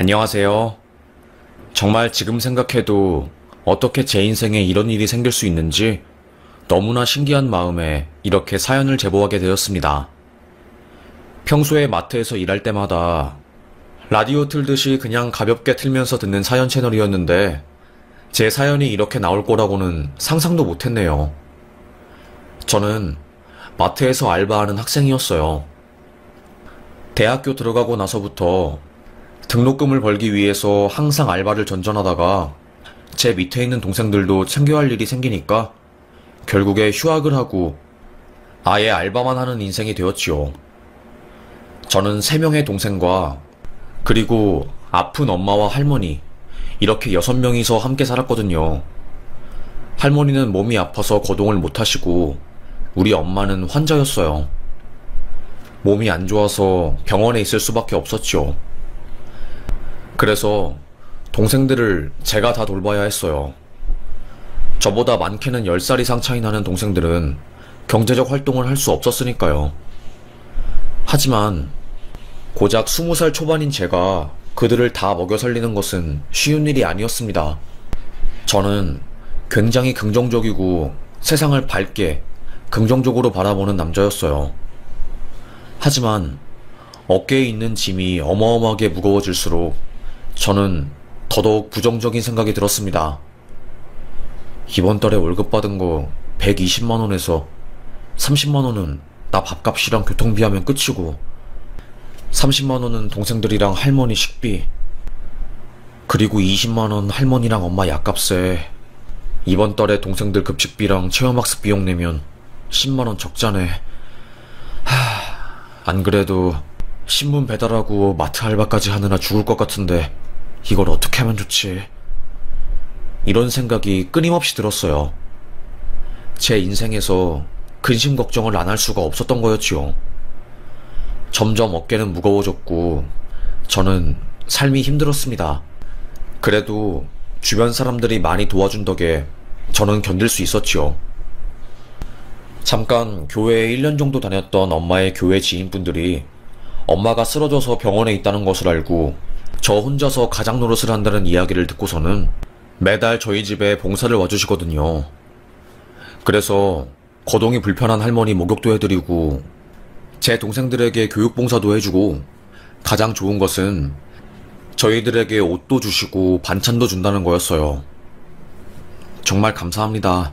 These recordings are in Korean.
안녕하세요. 정말 지금 생각해도 어떻게 제 인생에 이런 일이 생길 수 있는지 너무나 신기한 마음에 이렇게 사연을 제보하게 되었습니다. 평소에 마트에서 일할 때마다 라디오 틀듯이 그냥 가볍게 틀면서 듣는 사연 채널이었는데 제 사연이 이렇게 나올 거라고는 상상도 못했네요. 저는 마트에서 알바하는 학생이었어요. 대학교 들어가고 나서부터 등록금을 벌기 위해서 항상 알바를 전전하다가 제 밑에 있는 동생들도 챙겨야 할 일이 생기니까 결국에 휴학을 하고 아예 알바만 하는 인생이 되었지요. 저는 3명의 동생과 그리고 아픈 엄마와 할머니 이렇게 6명이서 함께 살았거든요. 할머니는 몸이 아파서 거동을 못 하시고 우리 엄마는 환자였어요. 몸이 안 좋아서 병원에 있을 수밖에 없었지요. 그래서 동생들을 제가 다 돌봐야 했어요. 저보다 많게는 10살 이상 차이 나는 동생들은 경제적 활동을 할 수 없었으니까요. 하지만 고작 20살 초반인 제가 그들을 다 먹여 살리는 것은 쉬운 일이 아니었습니다. 저는 굉장히 긍정적이고 세상을 밝게 긍정적으로 바라보는 남자였어요. 하지만 어깨에 있는 짐이 어마어마하게 무거워질수록 저는 더더욱 부정적인 생각이 들었습니다. 이번 달에 월급 받은 거 120만원에서 30만원은 나 밥값이랑 교통비 하면 끝이고 30만원은 동생들이랑 할머니 식비, 그리고 20만원 할머니랑 엄마 약값에 이번 달에 동생들 급식비랑 체험학습 비용 내면 10만원 적자네. 안 그래도 신문 배달하고 마트 알바까지 하느라 죽을 것 같은데 이걸 어떻게 하면 좋지? 이런 생각이 끊임없이 들었어요. 제 인생에서 근심 걱정을 안 할 수가 없었던 거였지요. 점점 어깨는 무거워졌고 저는 삶이 힘들었습니다. 그래도 주변 사람들이 많이 도와준 덕에 저는 견딜 수 있었지요. 잠깐 교회에 1년 정도 다녔던 엄마의 교회 지인분들이 엄마가 쓰러져서 병원에 있다는 것을 알고 저 혼자서 가장 노릇을 한다는 이야기를 듣고서는 매달 저희 집에 봉사를 와주시거든요. 그래서 거동이 불편한 할머니 목욕도 해드리고 제 동생들에게 교육봉사도 해주고 가장 좋은 것은 저희들에게 옷도 주시고 반찬도 준다는 거였어요. 정말 감사합니다.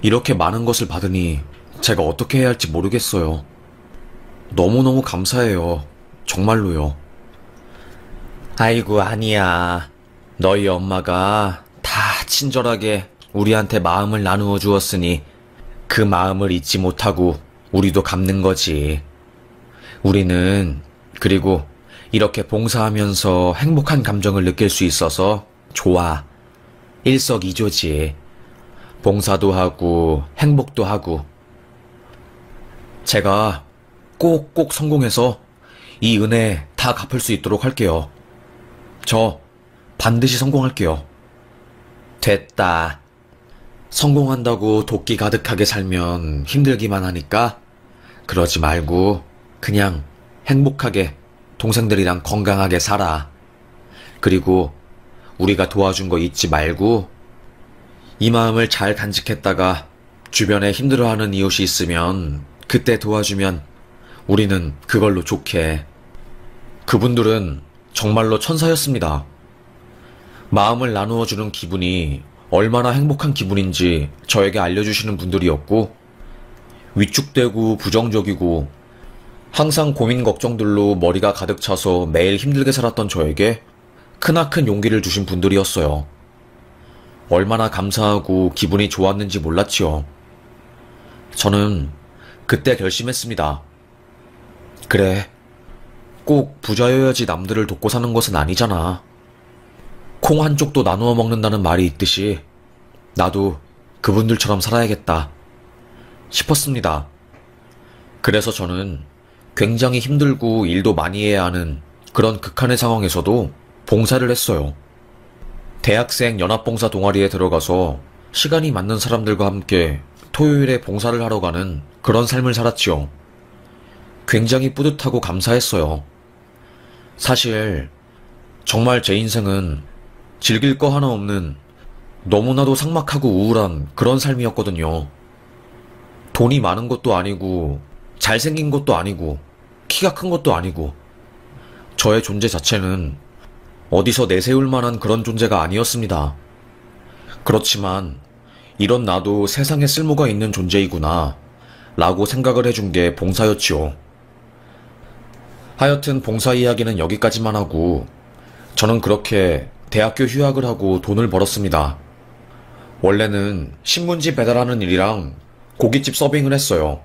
이렇게 많은 것을 받으니 제가 어떻게 해야 할지 모르겠어요. 너무너무 감사해요. 정말로요. 아이고, 아니야. 너희 엄마가 다 친절하게 우리한테 마음을 나누어 주었으니 그 마음을 잊지 못하고 우리도 갚는 거지. 우리는 그리고 이렇게 봉사하면서 행복한 감정을 느낄 수 있어서 좋아. 일석이조지. 봉사도 하고 행복도 하고. 제가 꼭꼭 성공해서 이 은혜 다 갚을 수 있도록 할게요. 저 반드시 성공할게요. 됐다. 성공한다고 도끼 가득하게 살면 힘들기만 하니까 그러지 말고 그냥 행복하게 동생들이랑 건강하게 살아. 그리고 우리가 도와준 거 잊지 말고 이 마음을 잘 간직했다가 주변에 힘들어하는 이웃이 있으면 그때 도와주면 우리는 그걸로 좋게. 그분들은 정말로 천사였습니다. 마음을 나누어주는 기분이 얼마나 행복한 기분인지 저에게 알려주시는 분들이었고 위축되고 부정적이고 항상 고민 걱정들로 머리가 가득 차서 매일 힘들게 살았던 저에게 크나큰 용기를 주신 분들이었어요. 얼마나 감사하고 기분이 좋았는지 몰랐지요. 저는 그때 결심했습니다. 그래, 꼭 부자여야지 남들을 돕고 사는 것은 아니잖아. 콩 한 쪽도 나누어 먹는다는 말이 있듯이 나도 그분들처럼 살아야겠다 싶었습니다. 그래서 저는 굉장히 힘들고 일도 많이 해야 하는 그런 극한의 상황에서도 봉사를 했어요. 대학생 연합봉사 동아리에 들어가서 시간이 맞는 사람들과 함께 토요일에 봉사를 하러 가는 그런 삶을 살았지요. 굉장히 뿌듯하고 감사했어요. 사실 정말 제 인생은 즐길 거 하나 없는 너무나도 삭막하고 우울한 그런 삶이었거든요. 돈이 많은 것도 아니고, 잘생긴 것도 아니고, 키가 큰 것도 아니고, 저의 존재 자체는 어디서 내세울 만한 그런 존재가 아니었습니다. 그렇지만, 이런 나도 세상에 쓸모가 있는 존재이구나, 라고 생각을 해준 게 봉사였지요. 하여튼 봉사 이야기는 여기까지만 하고, 저는 그렇게 대학교 휴학을 하고 돈을 벌었습니다. 원래는 신문지 배달하는 일이랑 고깃집 서빙을 했어요.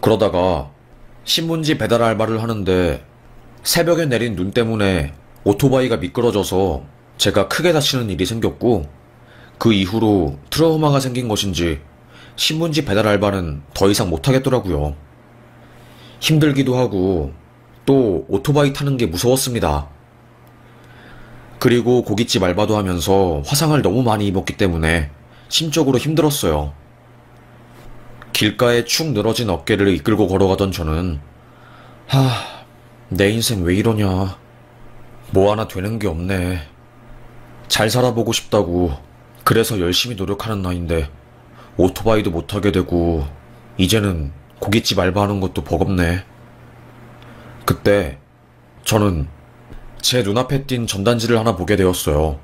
그러다가 신문지 배달 알바를 하는데 새벽에 내린 눈 때문에 오토바이가 미끄러져서 제가 크게 다치는 일이 생겼고, 그 이후로 트라우마가 생긴 것인지 신문지 배달 알바는 더 이상 못하겠더라고요. 힘들기도 하고 또 오토바이 타는 게 무서웠습니다. 그리고 고깃집 알바도 하면서 화상을 너무 많이 입었기 때문에 심적으로 힘들었어요. 길가에 축 늘어진 어깨를 이끌고 걸어가던 저는 내 인생 왜 이러냐. 뭐 하나 되는 게 없네. 잘 살아보고 싶다고 그래서 열심히 노력하는 나이인데 오토바이도 못 타게 되고 이제는 고깃집 알바하는 것도 버겁네. 그때 저는 제 눈앞에 띈 전단지를 하나 보게 되었어요.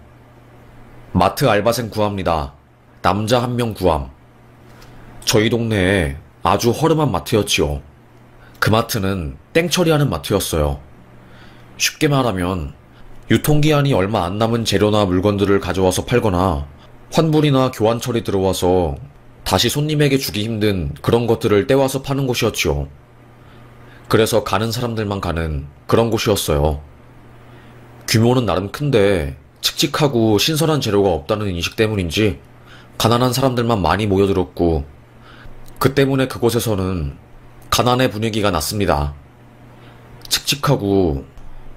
마트 알바생 구합니다. 남자 1명 구함. 저희 동네에 아주 허름한 마트였지요. 그 마트는 땡처리하는 마트였어요. 쉽게 말하면 유통기한이 얼마 안 남은 재료나 물건들을 가져와서 팔거나 환불이나 교환처리 들어와서 다시 손님에게 주기 힘든 그런 것들을 떼와서 파는 곳이었지요. 그래서 가는 사람들만 가는 그런 곳이었어요. 규모는 나름 큰데 칙칙하고 신선한 재료가 없다는 인식 때문인지 가난한 사람들만 많이 모여들었고, 그 때문에 그곳에서는 가난의 분위기가 났습니다. 칙칙하고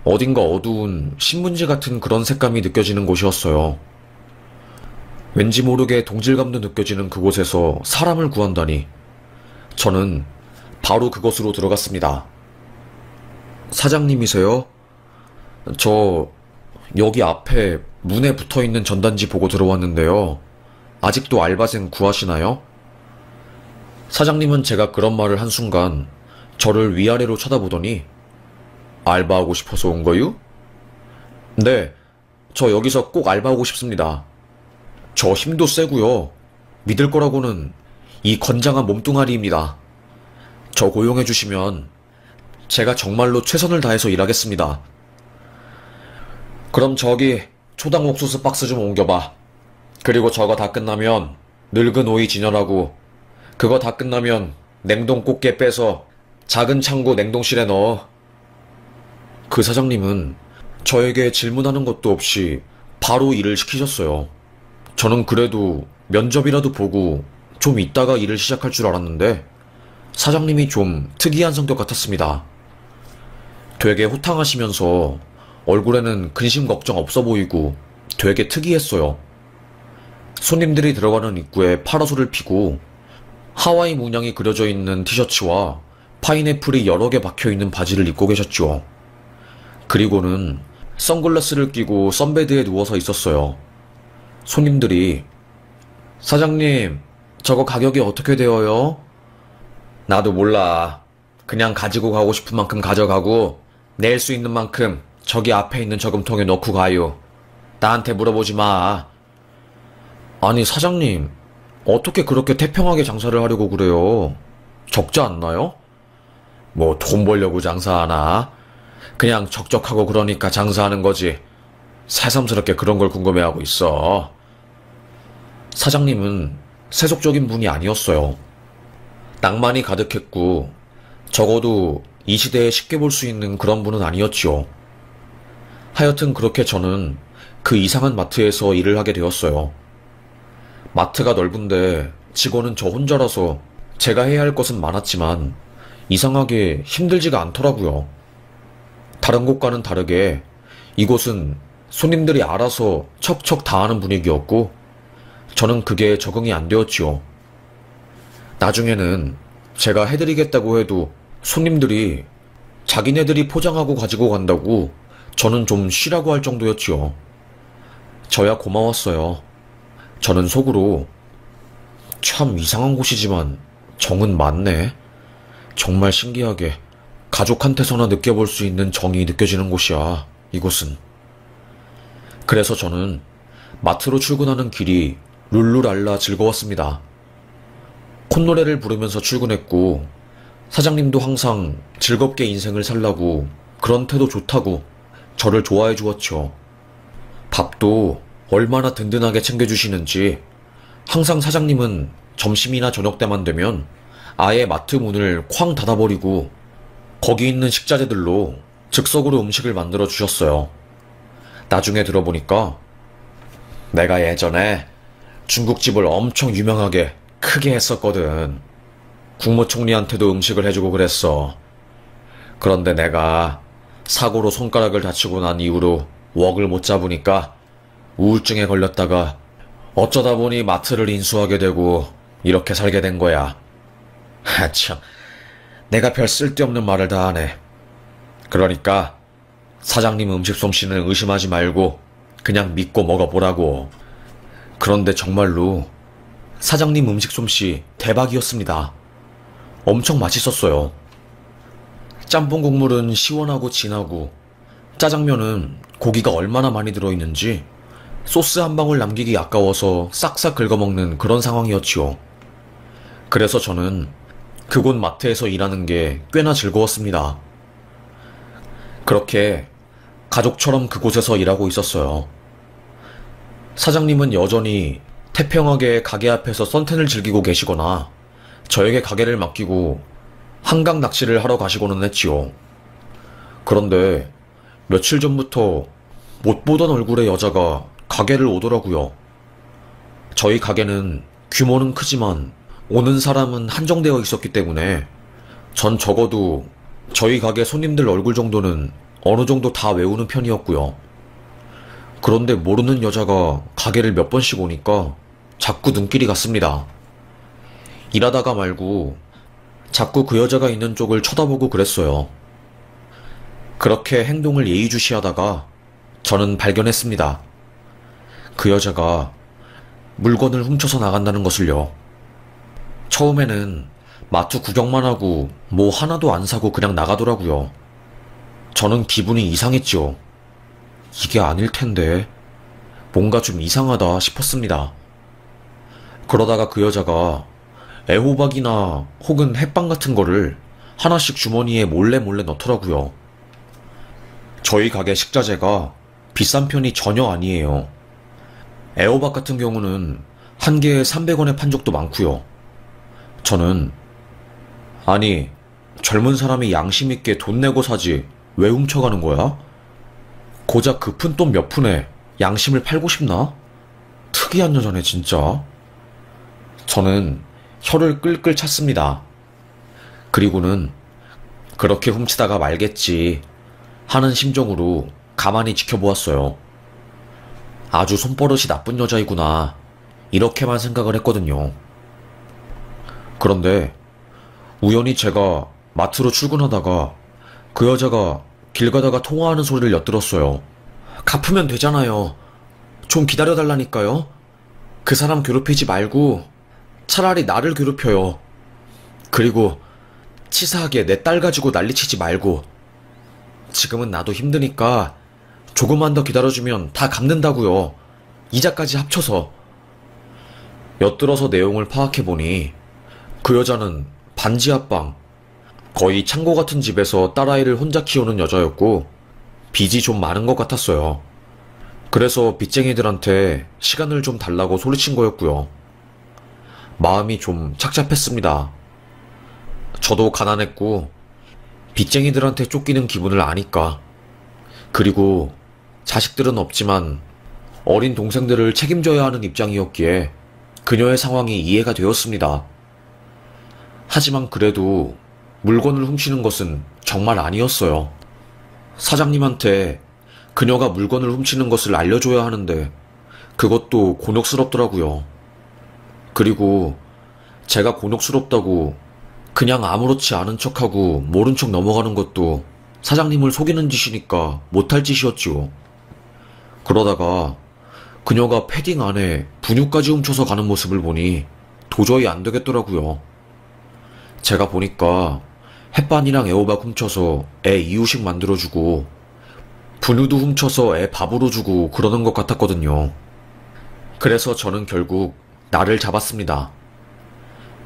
어딘가 어두운 신문지 같은 그런 색감이 느껴지는 곳이었어요. 왠지 모르게 동질감도 느껴지는 그곳에서 사람을 구한다니. 저는 바로 그곳으로 들어갔습니다. 사장님이세요? 저 여기 앞에 문에 붙어있는 전단지 보고 들어왔는데요. 아직도 알바생 구하시나요? 사장님은 제가 그런 말을 한 순간 저를 위아래로 쳐다보더니 알바하고 싶어서 온 거유? 네, 저 여기서 꼭 알바하고 싶습니다. 저 힘도 세고요. 믿을 거라고는 이 건장한 몸뚱아리입니다. 저 고용해 주시면 제가 정말로 최선을 다해서 일하겠습니다. 그럼 저기 초당 옥수수 박스 좀 옮겨봐. 그리고 저거 다 끝나면 늙은 오이 진열하고, 그거 다 끝나면 냉동 꽃게 빼서 작은 창고 냉동실에 넣어. 그 사장님은 저에게 질문하는 것도 없이 바로 일을 시키셨어요. 저는 그래도 면접이라도 보고 좀 있다가 일을 시작할 줄 알았는데 사장님이 좀 특이한 성격 같았습니다. 되게 호탕하시면서 얼굴에는 근심 걱정 없어 보이고 되게 특이했어요. 손님들이 들어가는 입구에 파라솔을 피고 하와이 문양이 그려져 있는 티셔츠와 파인애플이 여러 개 박혀있는 바지를 입고 계셨죠. 그리고는 선글라스를 끼고 선베드에 누워서 있었어요. 손님들이 사장님, 저거 가격이 어떻게 되어요? 나도 몰라. 그냥 가지고 가고 싶은 만큼 가져가고 낼 수 있는 만큼 저기 앞에 있는 저금통에 넣고 가요. 나한테 물어보지 마. 아니 사장님, 어떻게 그렇게 태평하게 장사를 하려고 그래요? 적지 않나요? 뭐 돈 벌려고 장사하나? 그냥 적적하고 그러니까 장사하는 거지. 새삼스럽게 그런 걸 궁금해하고 있어. 사장님은 세속적인 분이 아니었어요. 낭만이 가득했고 적어도 이 시대에 쉽게 볼 수 있는 그런 분은 아니었지요. 하여튼 그렇게 저는 그 이상한 마트에서 일을 하게 되었어요. 마트가 넓은데 직원은 저 혼자라서 제가 해야 할 것은 많았지만 이상하게 힘들지가 않더라고요. 다른 곳과는 다르게 이곳은 손님들이 알아서 척척 다 하는 분위기였고 저는 그게 적응이 안 되었지요. 나중에는 제가 해드리겠다고 해도 손님들이 자기네들이 포장하고 가지고 간다고 저는 좀 쉬라고 할 정도였지요. 저야 고마웠어요. 저는 속으로 참 이상한 곳이지만 정은 많네. 정말 신기하게 가족한테서나 느껴볼 수 있는 정이 느껴지는 곳이야, 이곳은. 그래서 저는 마트로 출근하는 길이 룰루랄라 즐거웠습니다. 콧노래를 부르면서 출근했고, 사장님도 항상 즐겁게 인생을 살라고 그런 태도 좋다고 저를 좋아해 주었죠. 밥도 얼마나 든든하게 챙겨주시는지 항상 사장님은 점심이나 저녁 때만 되면 아예 마트 문을 쾅 닫아버리고 거기 있는 식자재들로 즉석으로 음식을 만들어 주셨어요. 나중에 들어보니까 내가 예전에 중국집을 엄청 유명하게 크게 했었거든. 국무총리한테도 음식을 해주고 그랬어. 그런데 내가 사고로 손가락을 다치고 난 이후로 웍을 못 잡으니까 우울증에 걸렸다가 어쩌다 보니 마트를 인수하게 되고 이렇게 살게 된 거야. 참, 내가 별 쓸데없는 말을 다 하네. 그러니까 사장님 음식 솜씨는 의심하지 말고 그냥 믿고 먹어보라고. 그런데 정말로 사장님 음식 솜씨 대박이었습니다. 엄청 맛있었어요. 짬뽕 국물은 시원하고 진하고 짜장면은 고기가 얼마나 많이 들어있는지 소스 한 방울 남기기 아까워서 싹싹 긁어먹는 그런 상황이었지요. 그래서 저는 그곳 마트에서 일하는 게 꽤나 즐거웠습니다. 그렇게 가족처럼 그곳에서 일하고 있었어요. 사장님은 여전히 태평하게 가게 앞에서 선탠을 즐기고 계시거나 저에게 가게를 맡기고 한강 낚시를 하러 가시고는 했지요. 그런데 며칠 전부터 못 보던 얼굴의 여자가 가게를 오더라고요. 저희 가게는 규모는 크지만 오는 사람은 한정되어 있었기 때문에 전 적어도 저희 가게 손님들 얼굴 정도는 어느 정도 다 외우는 편이었고요. 그런데 모르는 여자가 가게를 몇 번씩 오니까 자꾸 눈길이 갔습니다. 일하다가 말고 자꾸 그 여자가 있는 쪽을 쳐다보고 그랬어요. 그렇게 행동을 예의주시하다가 저는 발견했습니다. 그 여자가 물건을 훔쳐서 나간다는 것을요. 처음에는 마트 구경만 하고 뭐 하나도 안 사고 그냥 나가더라고요. 저는 기분이 이상했지요. 이게 아닐 텐데 뭔가 좀 이상하다 싶었습니다. 그러다가 그 여자가 애호박이나 혹은 햇빵 같은 거를 하나씩 주머니에 몰래 넣더라고요. 저희 가게 식자재가 비싼 편이 전혀 아니에요. 애호박 같은 경우는 한 개에 300원에 판 적도 많고요. 저는 아니 젊은 사람이 양심 있게 돈 내고 사지 왜 훔쳐가는 거야? 고작 그 푼 돈 몇 푼에 양심을 팔고 싶나? 특이한 여자네 진짜. 저는 혀를 끌끌 찼습니다. 그리고는 그렇게 훔치다가 말겠지 하는 심정으로 가만히 지켜보았어요. 아주 손버릇이 나쁜 여자이구나 이렇게만 생각을 했거든요. 그런데 우연히 제가 마트로 출근하다가 그 여자가 길 가다가 통화하는 소리를 엿들었어요. 갚으면 되잖아요. 좀 기다려달라니까요. 그 사람 괴롭히지 말고 차라리 나를 괴롭혀요. 그리고 치사하게 내 딸 가지고 난리치지 말고. 지금은 나도 힘드니까 조금만 더 기다려주면 다 갚는다고요. 이자까지 합쳐서. 엿들어서 내용을 파악해보니 그 여자는 반지하방, 거의 창고 같은 집에서 딸아이를 혼자 키우는 여자였고 빚이 좀 많은 것 같았어요. 그래서 빚쟁이들한테 시간을 좀 달라고 소리친 거였고요. 마음이 좀 착잡했습니다. 저도 가난했고 빚쟁이들한테 쫓기는 기분을 아니까. 그리고 자식들은 없지만 어린 동생들을 책임져야 하는 입장이었기에 그녀의 상황이 이해가 되었습니다. 하지만 그래도 물건을 훔치는 것은 정말 아니었어요. 사장님한테 그녀가 물건을 훔치는 것을 알려줘야 하는데 그것도 곤욕스럽더라고요. 그리고 제가 곤욕스럽다고 그냥 아무렇지 않은 척하고 모른 척 넘어가는 것도 사장님을 속이는 짓이니까 못할 짓이었지요. 그러다가 그녀가 패딩 안에 분유까지 훔쳐서 가는 모습을 보니 도저히 안 되겠더라고요. 제가 보니까 햇반이랑 애호박 훔쳐서 애 이유식 만들어주고 분유도 훔쳐서 애 밥으로 주고 그러는 것 같았거든요. 그래서 저는 결국 날을 잡았습니다.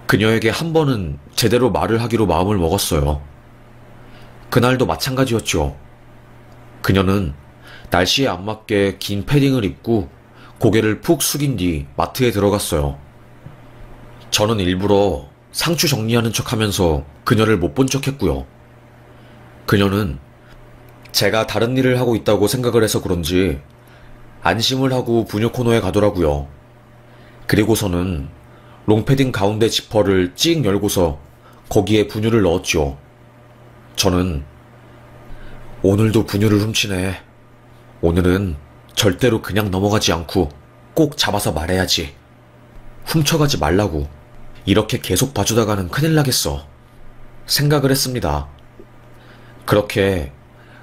그녀에게 한 번은 제대로 말을 하기로 마음을 먹었어요. 그날도 마찬가지였죠. 그녀는 날씨에 안 맞게 긴 패딩을 입고 고개를 푹 숙인 뒤 마트에 들어갔어요. 저는 일부러 상추 정리하는 척 하면서 그녀를 못 본 척 했고요. 그녀는 제가 다른 일을 하고 있다고 생각을 해서 그런지 안심을 하고 분유 코너에 가더라고요. 그리고서는 롱패딩 가운데 지퍼를 찍 열고서 거기에 분유를 넣었죠. 저는 오늘도 분유를 훔치네. 오늘은 절대로 그냥 넘어가지 않고 꼭 잡아서 말해야지. 훔쳐가지 말라고. 이렇게 계속 봐주다가는 큰일 나겠어. 생각을 했습니다. 그렇게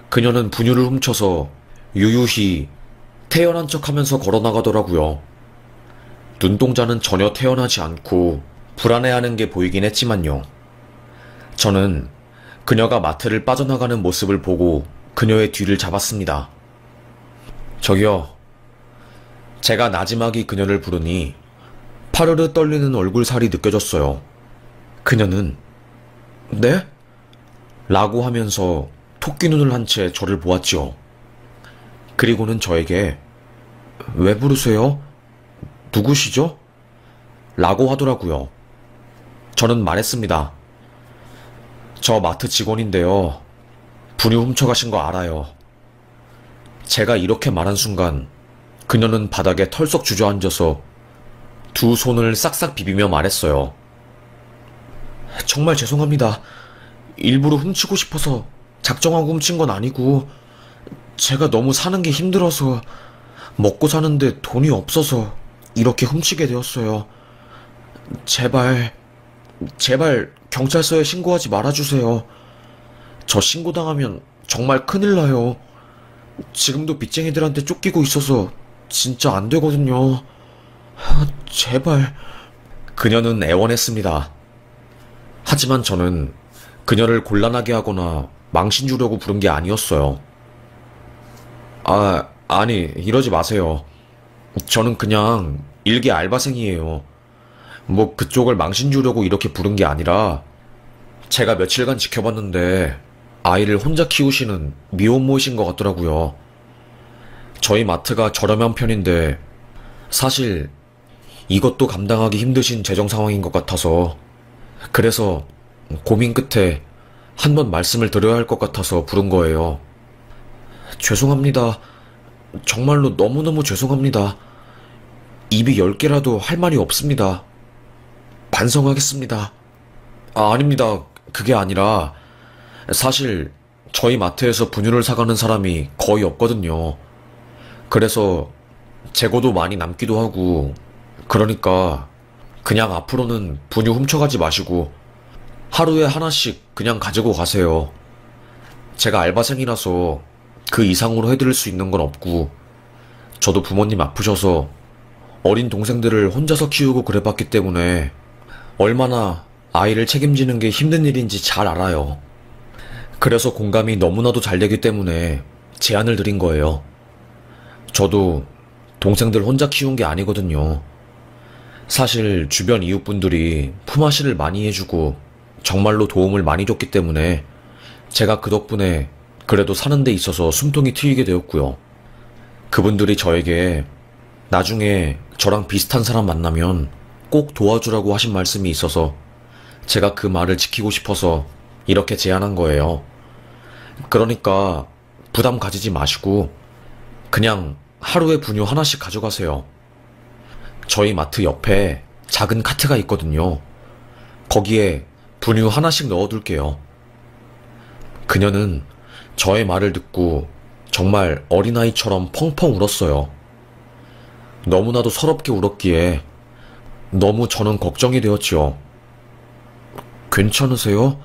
그녀는 분유를 훔쳐서 유유히 태연한 척 하면서 걸어나가더라고요. 눈동자는 전혀 태연하지 않고 불안해하는 게 보이긴 했지만요. 저는 그녀가 마트를 빠져나가는 모습을 보고 그녀의 뒤를 잡았습니다. 저기요. 제가 나지막이 그녀를 부르니 파르르 떨리는 얼굴살이 느껴졌어요. 그녀는 네? 라고 하면서 토끼 눈을 한 채 저를 보았지요. 그리고는 저에게 왜 부르세요? 누구시죠? 라고 하더라고요. 저는 말했습니다. 저 마트 직원인데요. 분유 훔쳐가신 거 알아요. 제가 이렇게 말한 순간 그녀는 바닥에 털썩 주저앉아서 두 손을 싹싹 비비며 말했어요. 정말 죄송합니다. 일부러 훔치고 싶어서 작정하고 훔친 건 아니고 제가 너무 사는 게 힘들어서 먹고 사는데 돈이 없어서 이렇게 훔치게 되었어요. 제발 경찰서에 신고하지 말아주세요. 저 신고당하면 정말 큰일 나요. 지금도 빚쟁이들한테 쫓기고 있어서 진짜 안 되거든요. 제발. 그녀는 애원했습니다. 하지만 저는 그녀를 곤란하게 하거나 망신 주려고 부른 게 아니었어요. 아니, 이러지 마세요. 저는 그냥 일개 알바생이에요. 뭐 그쪽을 망신 주려고 이렇게 부른 게 아니라 제가 며칠간 지켜봤는데 아이를 혼자 키우시는 미혼모이신 것 같더라고요. 저희 마트가 저렴한 편인데 사실 이것도 감당하기 힘드신 재정 상황인 것 같아서 그래서 고민 끝에 한번 말씀을 드려야 할 것 같아서 부른 거예요. 죄송합니다. 정말로 너무너무 죄송합니다. 입이 10개라도 할 말이 없습니다. 반성하겠습니다. 아닙니다. 그게 아니라 사실 저희 마트에서 분유를 사가는 사람이 거의 없거든요. 그래서 재고도 많이 남기도 하고 그러니까 그냥 앞으로는 분유 훔쳐가지 마시고 하루에 하나씩 그냥 가지고 가세요. 제가 알바생이라서 그 이상으로 해드릴 수 있는 건 없고 저도 부모님 아프셔서 어린 동생들을 혼자서 키우고 그래봤기 때문에 얼마나 아이를 책임지는 게 힘든 일인지 잘 알아요. 그래서 공감이 너무나도 잘 되기 때문에 제안을 드린 거예요. 저도 동생들 혼자 키운 게 아니거든요. 사실 주변 이웃분들이 품앗이를 많이 해주고 정말로 도움을 많이 줬기 때문에 제가 그 덕분에 그래도 사는 데 있어서 숨통이 트이게 되었고요. 그분들이 저에게 나중에 저랑 비슷한 사람 만나면 꼭 도와주라고 하신 말씀이 있어서 제가 그 말을 지키고 싶어서 이렇게 제안한 거예요. 그러니까 부담 가지지 마시고 그냥 하루에 분유 하나씩 가져가세요. 저희 마트 옆에 작은 카트가 있거든요. 거기에 분유 하나씩 넣어둘게요. 그녀는 저의 말을 듣고 정말 어린아이처럼 펑펑 울었어요. 너무나도 서럽게 울었기에 너무 저는 걱정이 되었지요. 괜찮으세요?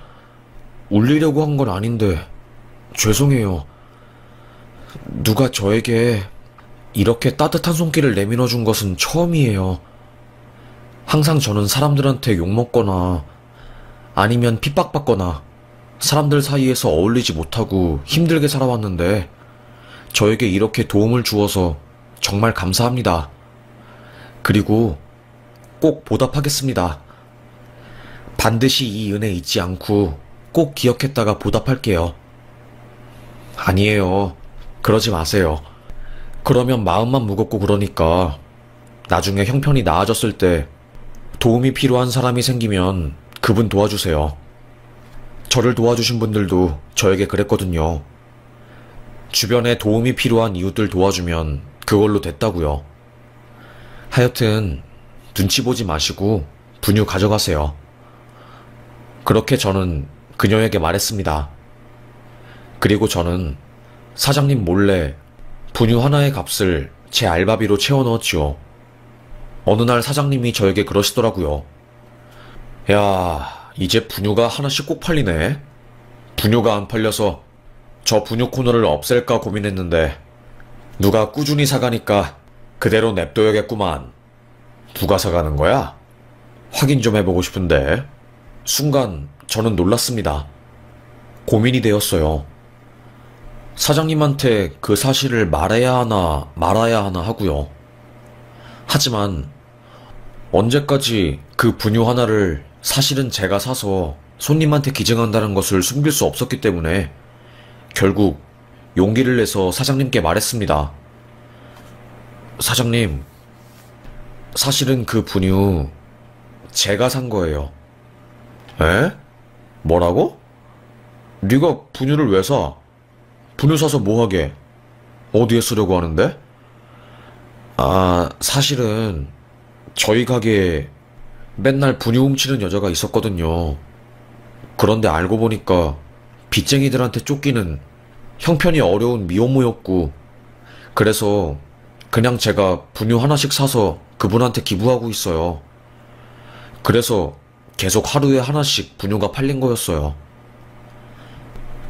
울리려고 한 건 아닌데 죄송해요. 누가 저에게 이렇게 따뜻한 손길을 내밀어 준 것은 처음이에요. 항상 저는 사람들한테 욕먹거나 아니면 핍박받거나 사람들 사이에서 어울리지 못하고 힘들게 살아왔는데 저에게 이렇게 도움을 주어서 정말 감사합니다. 그리고 꼭 보답하겠습니다. 반드시 이 은혜 잊지 않고 꼭 기억했다가 보답할게요. 아니에요. 그러지 마세요. 그러면 마음만 무겁고 그러니까 나중에 형편이 나아졌을 때 도움이 필요한 사람이 생기면 그분 도와주세요. 저를 도와주신 분들도 저에게 그랬거든요. 주변에 도움이 필요한 이웃들 도와주면 그걸로 됐다고요. 하여튼 눈치 보지 마시고 분유 가져가세요. 그렇게 저는 그녀에게 말했습니다. 그리고 저는 사장님 몰래 분유 하나의 값을 제 알바비로 채워 넣었지요. 어느 날 사장님이 저에게 그러시더라고요. 야, 이제 분유가 하나씩 꼭 팔리네. 분유가 안 팔려서 저 분유 코너를 없앨까 고민했는데 누가 꾸준히 사가니까 그대로 냅둬야겠구만. 누가 사가는 거야? 확인 좀 해보고 싶은데. 순간 저는 놀랐습니다. 고민이 되었어요. 사장님한테 그 사실을 말해야 하나 말아야 하나 하고요. 하지만 언제까지 그 분유 하나를 사실은 제가 사서 손님한테 기증한다는 것을 숨길 수 없었기 때문에 결국 용기를 내서 사장님께 말했습니다. 사장님, 사실은 그 분유 제가 산 거예요. 에? 뭐라고? 네가 분유를 왜 사? 분유 사서 뭐 하게? 어디에 쓰려고 하는데? 아, 사실은 저희 가게에 맨날 분유 훔치는 여자가 있었거든요. 그런데 알고 보니까 빚쟁이들한테 쫓기는 형편이 어려운 미혼모였고, 그래서 그냥 제가 분유 하나씩 사서 그분한테 기부하고 있어요. 그래서 계속 하루에 하나씩 분유가 팔린 거였어요.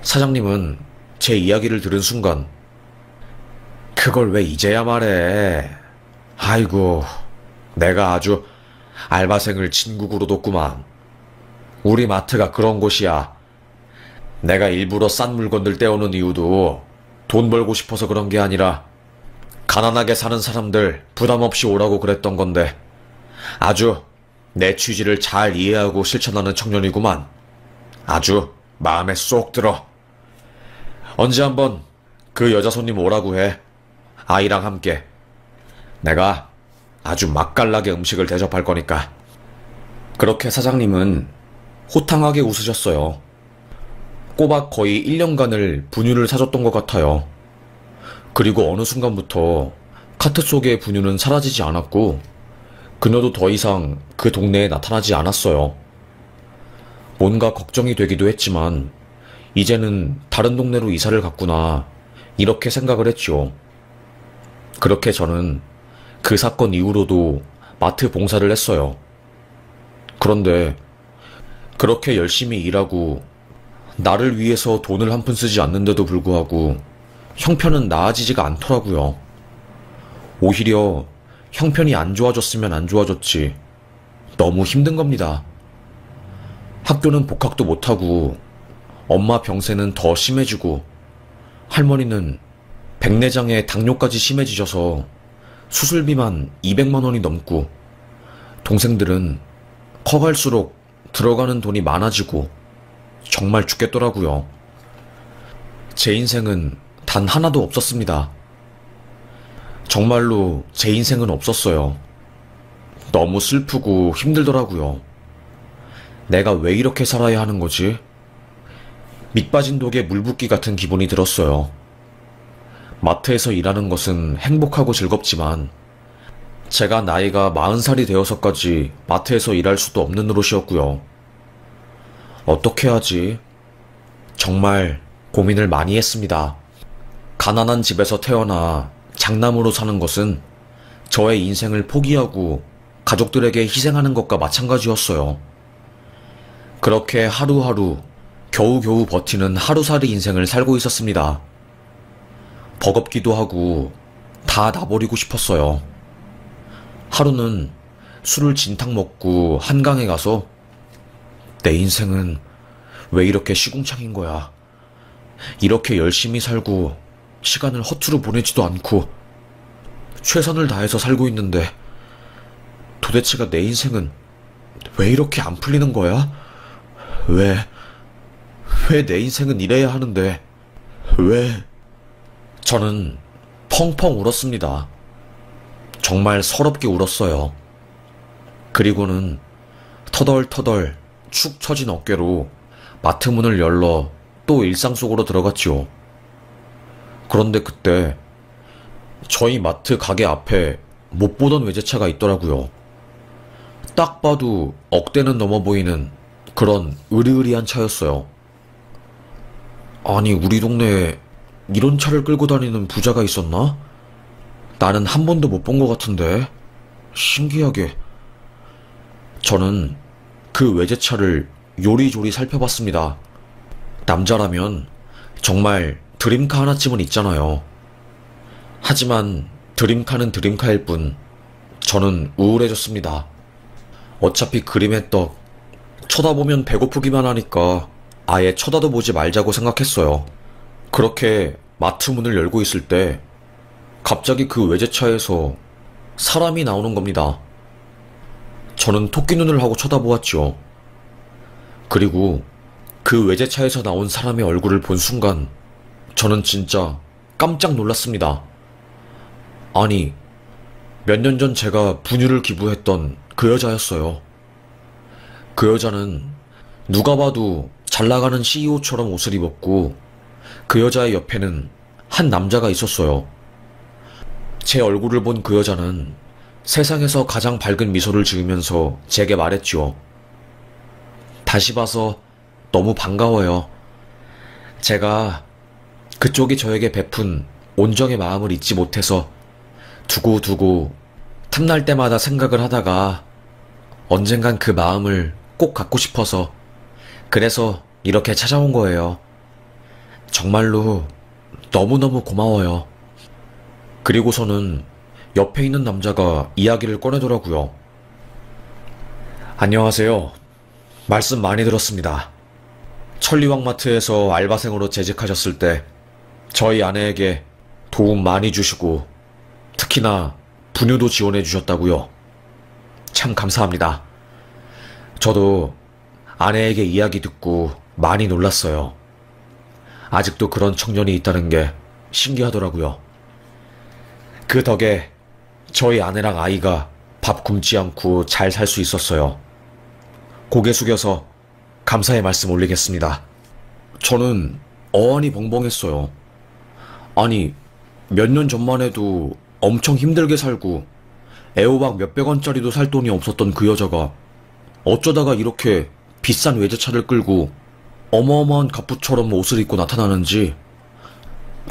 사장님은 제 이야기를 들은 순간 그걸 왜 이제야 말해? 아이고, 내가 아주 알바생을 진국으로 뒀구만. 우리 마트가 그런 곳이야. 내가 일부러 싼 물건들 떼오는 이유도 돈 벌고 싶어서 그런 게 아니라 가난하게 사는 사람들 부담 없이 오라고 그랬던 건데 아주 내 취지를 잘 이해하고 실천하는 청년이구만. 아주 마음에 쏙 들어. 언제 한번 그 여자 손님 오라고 해. 아이랑 함께. 내가 아주 맛깔나게 음식을 대접할 거니까. 그렇게 사장님은 호탕하게 웃으셨어요. 꼬박 거의 1년간을 분유를 사줬던 것 같아요. 그리고 어느 순간부터 카트 속의 분유는 사라지지 않았고 그녀도 더 이상 그 동네에 나타나지 않았어요. 뭔가 걱정이 되기도 했지만 이제는 다른 동네로 이사를 갔구나 이렇게 생각을 했죠. 그렇게 저는 그 사건 이후로도 마트 봉사를 했어요. 그런데 그렇게 열심히 일하고 나를 위해서 돈을 한 푼 쓰지 않는데도 불구하고 형편은 나아지지가 않더라고요. 오히려 형편이 안 좋아졌으면 안 좋아졌지 너무 힘든 겁니다. 학교는 복학도 못하고 엄마 병세는 더 심해지고 할머니는 백내장에 당뇨까지 심해지셔서 수술비만 200만 원이 넘고 동생들은 커갈수록 들어가는 돈이 많아지고 정말 죽겠더라고요. 제 인생은 단 하나도 없었습니다. 정말로 제 인생은 없었어요. 너무 슬프고 힘들더라고요. 내가 왜 이렇게 살아야 하는 거지? 밑빠진 독에 물 붓기 같은 기분이 들었어요. 마트에서 일하는 것은 행복하고 즐겁지만 제가 나이가 40살이 되어서까지 마트에서 일할 수도 없는 노릇이었고요. 어떻게 하지? 정말 고민을 많이 했습니다. 가난한 집에서 태어나 장남으로 사는 것은 저의 인생을 포기하고 가족들에게 희생하는 것과 마찬가지였어요. 그렇게 하루하루 겨우겨우 버티는 하루살이 인생을 살고 있었습니다. 버겁기도 하고 다 놔버리고 싶었어요. 하루는 술을 진탕 먹고 한강에 가서 내 인생은 왜 이렇게 시궁창인 거야. 이렇게 열심히 살고 시간을 허투루 보내지도 않고 최선을 다해서 살고 있는데 도대체가 내 인생은 왜 이렇게 안 풀리는 거야? 왜 내 인생은 이래야 하는데 왜? 저는 펑펑 울었습니다. 정말 서럽게 울었어요. 그리고는 터덜터덜 축 처진 어깨로 마트 문을 열러 또 일상 속으로 들어갔지요. 그런데 그때 저희 마트 가게 앞에 못 보던 외제차가 있더라고요. 딱 봐도 억대는 넘어 보이는 그런 으리으리한 차였어요. 아니, 우리 동네에 이런 차를 끌고 다니는 부자가 있었나? 나는 한 번도 못 본 것 같은데. 신기하게. 저는 그 외제차를 요리조리 살펴봤습니다. 남자라면 정말 드림카 하나쯤은 있잖아요. 하지만 드림카는 드림카일 뿐 저는 우울해졌습니다. 어차피 그림의 떡 쳐다보면 배고프기만 하니까 아예 쳐다도 보지 말자고 생각했어요. 그렇게 마트 문을 열고 있을 때 갑자기 그 외제차에서 사람이 나오는 겁니다. 저는 토끼 눈을 하고 쳐다보았죠. 그리고 그 외제차에서 나온 사람의 얼굴을 본 순간 저는 진짜 깜짝 놀랐습니다. 아니, 몇 년 전 제가 분유를 기부했던 그 여자였어요. 그 여자는 누가 봐도 잘 나가는 CEO처럼 옷을 입었고 그 여자의 옆에는 한 남자가 있었어요. 제 얼굴을 본 그 여자는 세상에서 가장 밝은 미소를 지으면서 제게 말했죠. 다시 봐서 너무 반가워요. 제가 그쪽이 저에게 베푼 온정의 마음을 잊지 못해서 두고두고 틈날 때마다 생각을 하다가 언젠간 그 마음을 꼭 갖고 싶어서 그래서 이렇게 찾아온 거예요. 정말로 너무너무 고마워요. 그리고서는 옆에 있는 남자가 이야기를 꺼내더라고요. 안녕하세요. 말씀 많이 들었습니다. 천리왕마트에서 알바생으로 재직하셨을 때 저희 아내에게 도움 많이 주시고 특히나 분유도 지원해 주셨다고요. 참 감사합니다. 저도 아내에게 이야기 듣고 많이 놀랐어요. 아직도 그런 청년이 있다는 게 신기하더라고요. 그 덕에 저희 아내랑 아이가 밥 굶지 않고 잘 살 수 있었어요. 고개 숙여서 감사의 말씀 올리겠습니다. 저는 어안이 벙벙했어요. 아니, 몇 년 전만 해도 엄청 힘들게 살고 애호박 몇백 원짜리도 살 돈이 없었던 그 여자가 어쩌다가 이렇게 비싼 외제차를 끌고 어마어마한 갑부처럼 옷을 입고 나타나는지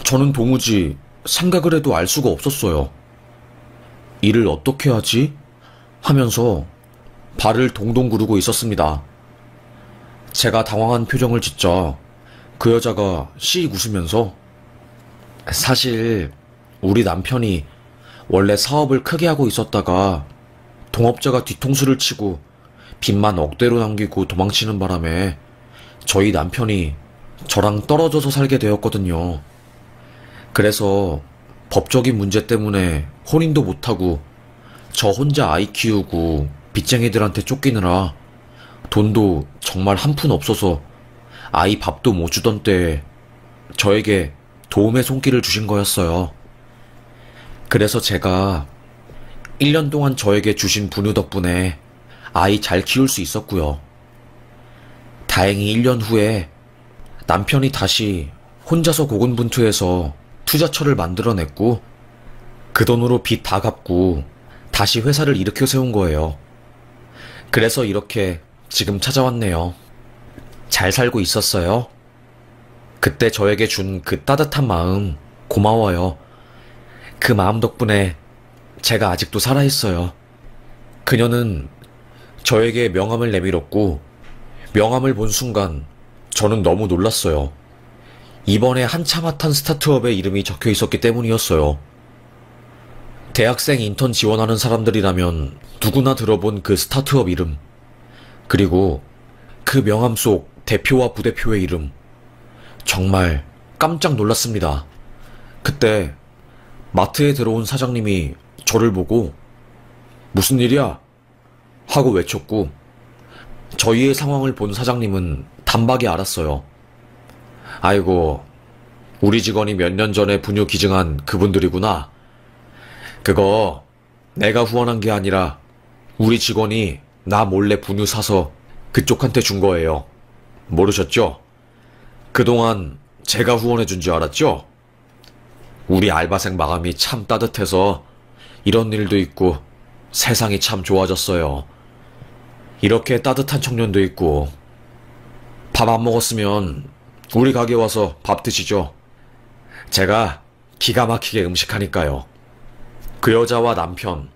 저는 도무지 생각을 해도 알 수가 없었어요. 일을 어떻게 하지? 하면서 발을 동동 구르고 있었습니다. 제가 당황한 표정을 짓자 그 여자가 씩 웃으면서 사실 우리 남편이 원래 사업을 크게 하고 있었다가 동업자가 뒤통수를 치고 빚만 억대로 남기고 도망치는 바람에 저희 남편이 저랑 떨어져서 살게 되었거든요. 그래서 법적인 문제 때문에 혼인도 못하고 저 혼자 아이 키우고 빚쟁이들한테 쫓기느라 돈도 정말 한 푼 없어서 아이 밥도 못 주던 때에 저에게 도움의 손길을 주신 거였어요. 그래서 제가 1년 동안 저에게 주신 분유 덕분에 아이 잘 키울 수 있었고요. 다행히 1년 후에 남편이 다시 혼자서 고군분투해서 투자처를 만들어냈고 그 돈으로 빚 다 갚고 다시 회사를 일으켜 세운 거예요. 그래서 이렇게 지금 찾아왔네요. 잘 살고 있었어요? 그때 저에게 준 그 따뜻한 마음 고마워요. 그 마음 덕분에 제가 아직도 살아있어요. 그녀는 저에게 명함을 내밀었고 명함을 본 순간 저는 너무 놀랐어요. 이번에 한참 핫한 스타트업의 이름이 적혀 있었기 때문이었어요. 대학생 인턴 지원하는 사람들이라면 누구나 들어본 그 스타트업 이름, 그리고 그 명함 속 대표와 부대표의 이름. 정말 깜짝 놀랐습니다. 그때 마트에 들어온 사장님이 저를 보고 무슨 일이야? 하고 외쳤고, 저희의 상황을 본 사장님은 단박에 알았어요. 아이고, 우리 직원이 몇 년 전에 분유 기증한 그분들이구나. 그거 내가 후원한 게 아니라 우리 직원이 나 몰래 분유 사서 그쪽한테 준 거예요. 모르셨죠? 그동안 제가 후원해 준 줄 알았죠? 우리 알바생 마음이 참 따뜻해서 이런 일도 있고 세상이 참 좋아졌어요. 이렇게 따뜻한 청년도 있고. 밥 안 먹었으면 우리 가게 와서 밥 드시죠. 제가 기가 막히게 음식하니까요. 그 여자와 남편,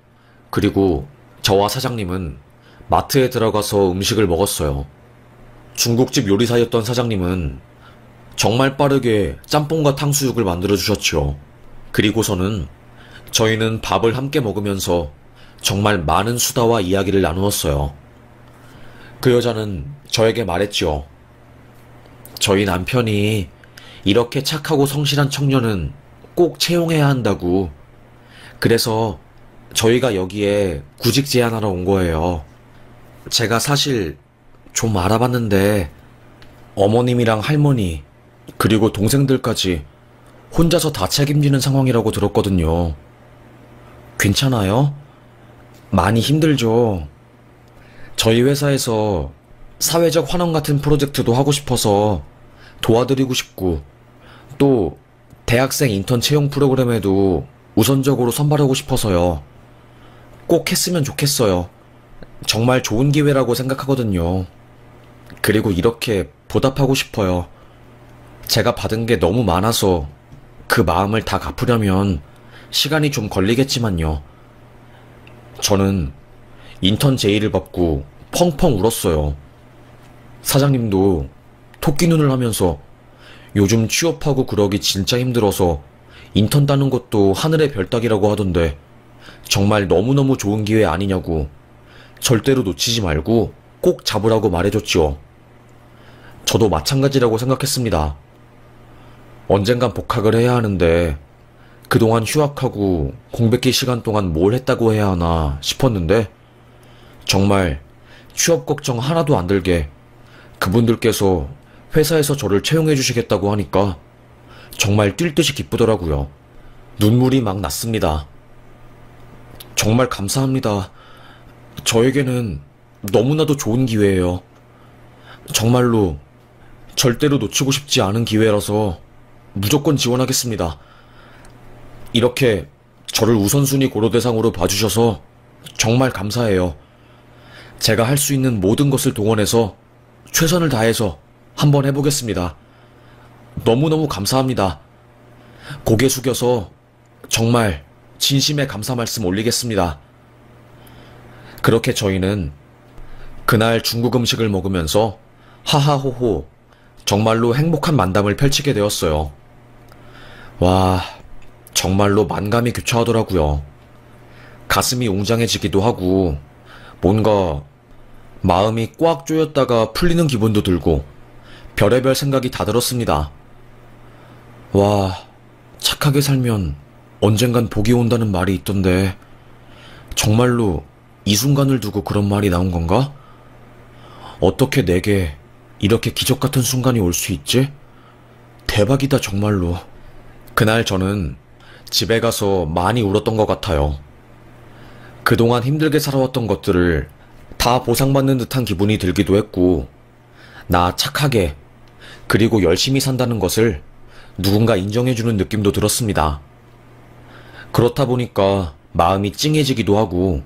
그리고 저와 사장님은 마트에 들어가서 음식을 먹었어요. 중국집 요리사였던 사장님은 정말 빠르게 짬뽕과 탕수육을 만들어 주셨죠. 그리고서는 저희는 밥을 함께 먹으면서 정말 많은 수다와 이야기를 나누었어요. 그 여자는 저에게 말했죠. 저희 남편이 이렇게 착하고 성실한 청년은 꼭 채용해야 한다고. 그래서 저희가 여기에 구직 제안하러 온 거예요. 제가 사실 좀 알아봤는데 어머님이랑 할머니, 그리고 동생들까지 혼자서 다 책임지는 상황이라고 들었거든요. 괜찮아요? 많이 힘들죠. 저희 회사에서 사회적 환원 같은 프로젝트도 하고 싶어서 도와드리고 싶고, 또 대학생 인턴 채용 프로그램에도 우선적으로 선발하고 싶어서요. 꼭 했으면 좋겠어요. 정말 좋은 기회라고 생각하거든요. 그리고 이렇게 보답하고 싶어요. 제가 받은 게 너무 많아서 그 마음을 다 갚으려면 시간이 좀 걸리겠지만요. 저는 인턴 제의를 받고 펑펑 울었어요. 사장님도 토끼 눈을 하면서 요즘 취업하고 그러기 진짜 힘들어서 인턴 따는 것도 하늘의 별 따기라고 하던데 정말 너무너무 좋은 기회 아니냐고, 절대로 놓치지 말고 꼭 잡으라고 말해줬죠. 저도 마찬가지라고 생각했습니다. 언젠간 복학을 해야 하는데 그동안 휴학하고 공백기 시간 동안 뭘 했다고 해야 하나 싶었는데 정말 취업 걱정 하나도 안 들게 그분들께서 회사에서 저를 채용해 주시겠다고 하니까 정말 뛸 듯이 기쁘더라고요. 눈물이 막 났습니다. 정말 감사합니다. 저에게는 너무나도 좋은 기회예요. 정말로 절대로 놓치고 싶지 않은 기회라서 무조건 지원하겠습니다. 이렇게 저를 우선순위 고려 대상으로 봐주셔서 정말 감사해요. 제가 할 수 있는 모든 것을 동원해서 최선을 다해서 한번 해보겠습니다. 너무너무 감사합니다. 고개 숙여서 정말 진심의 감사 말씀 올리겠습니다. 그렇게 저희는 그날 중국 음식을 먹으면서 하하호호 정말로 행복한 만담을 펼치게 되었어요. 와, 정말로 만감이 교차하더라고요. 가슴이 웅장해지기도 하고 뭔가 마음이 꽉 조였다가 풀리는 기분도 들고 별의별 생각이 다 들었습니다. 와, 착하게 살면 언젠간 복이 온다는 말이 있던데 정말로 이 순간을 두고 그런 말이 나온 건가? 어떻게 내게 이렇게 기적 같은 순간이 올 수 있지? 대박이다 정말로. 그날 저는 집에 가서 많이 울었던 것 같아요. 그동안 힘들게 살아왔던 것들을 다 보상받는 듯한 기분이 들기도 했고, 나 착하게 그리고 열심히 산다는 것을 누군가 인정해주는 느낌도 들었습니다. 그렇다 보니까 마음이 찡해지기도 하고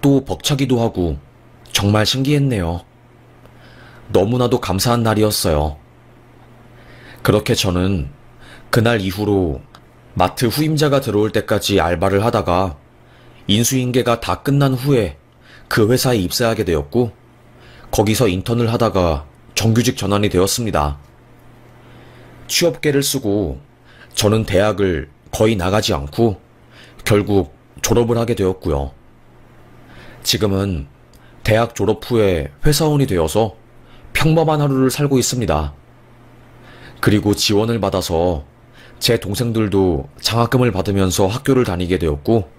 또 벅차기도 하고 정말 신기했네요. 너무나도 감사한 날이었어요. 그렇게 저는 그날 이후로 마트 후임자가 들어올 때까지 알바를 하다가 인수인계가 다 끝난 후에 그 회사에 입사하게 되었고, 거기서 인턴을 하다가 정규직 전환이 되었습니다. 취업계를 쓰고 저는 대학을 거의 나가지 않고 결국 졸업을 하게 되었고요. 지금은 대학 졸업 후에 회사원이 되어서 평범한 하루를 살고 있습니다. 그리고 지원을 받아서 제 동생들도 장학금을 받으면서 학교를 다니게 되었고,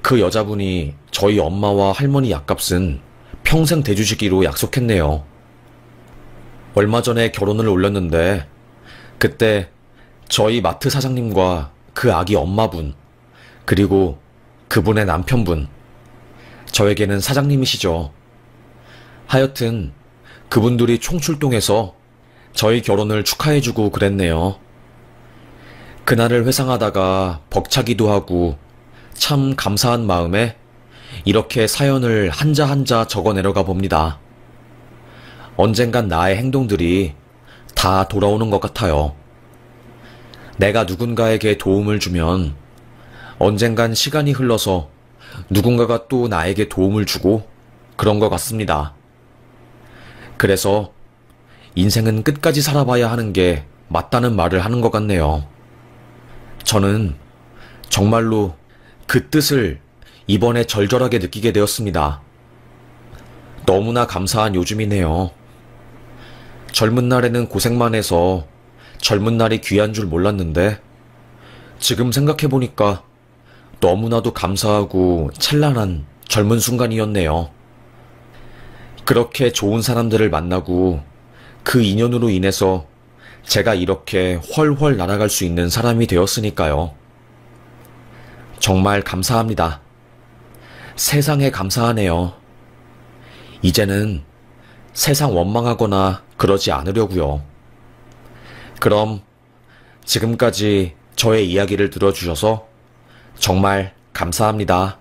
그 여자분이 저희 엄마와 할머니 약값은 평생 대주시기로 약속했네요. 얼마 전에 결혼을 올렸는데 그때 저희 마트 사장님과 그 아기 엄마분, 그리고 그분의 남편분, 저에게는 사장님이시죠. 하여튼 그분들이 총출동해서 저희 결혼을 축하해주고 그랬네요. 그날을 회상하다가 벅차기도 하고 참 감사한 마음에 이렇게 사연을 한자 한자 적어 내려가 봅니다. 언젠간 나의 행동들이 다 돌아오는 것 같아요. 내가 누군가에게 도움을 주면 언젠간 시간이 흘러서 누군가가 또 나에게 도움을 주고 그런 것 같습니다. 그래서 인생은 끝까지 살아봐야 하는 게 맞다는 말을 하는 것 같네요. 저는 정말로 그 뜻을 이번에 절절하게 느끼게 되었습니다. 너무나 감사한 요즘이네요. 젊은 날에는 고생만 해서 젊은 날이 귀한 줄 몰랐는데 지금 생각해보니까 너무나도 감사하고 찬란한 젊은 순간이었네요. 그렇게 좋은 사람들을 만나고 그 인연으로 인해서 제가 이렇게 훨훨 날아갈 수 있는 사람이 되었으니까요. 정말 감사합니다. 세상에 감사하네요. 이제는 세상 원망하거나 그러지 않으려고요. 그럼 지금까지 저의 이야기를 들어주셔서 정말 감사합니다.